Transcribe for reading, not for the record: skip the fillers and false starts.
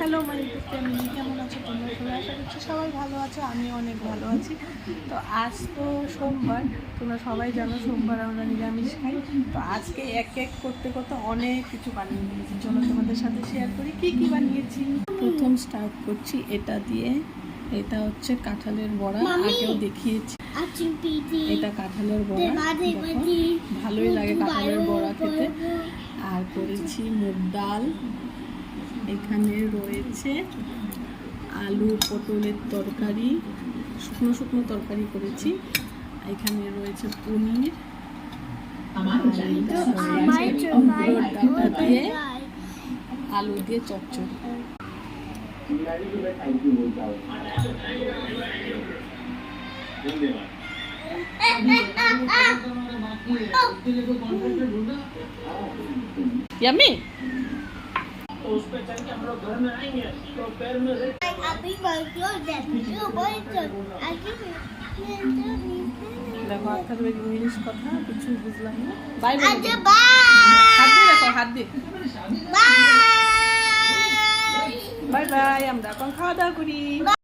Hello my YouTube family, কেমন আছো তোমরা সবাই? আশা করছি সবাই ভালো আছো, আমিও অনেক ভালো আছি। তো আজ তো সোমবার, তোমরা সবাই জানো সোমবার আমরা নিরামিষ খাই। তো আজকে এক এক করতে করতে অনেক কিছু বানিয়ে নিয়েছি, চলো তোমাদের সাথে শেয়ার করি কী কী বানিয়েছি। প্রথম স্টার্ট করছি এটা দিয়ে। এটা হচ্ছে কাঁঠালের বড়া, আগেও দেখিয়েছি। এটা কাঁঠালের বড়া, ভালোই লাগে কাঁঠালের বড়া খেতে। আর করেছি মুগ ডাল, এখানে রয়েছে আলু পটলের তরকারি, শুকনো শুকনো তরকারি করেছি। এখানে রয়েছে পনির, ডাটা দিয়ে আলু দিয়ে চচ্চড়ি। यम्मी उस पे चल के हम लोग घर में आएंगे तो पैर में अभी देखो आखिर में इंग्लिश কথা কিছু বুঝলাম না। বাই বাই, হাত দিয়ে দেখো, হাত দিয়ে বাই বাই। আমরা এখন খাওয়া দাওয়া করি।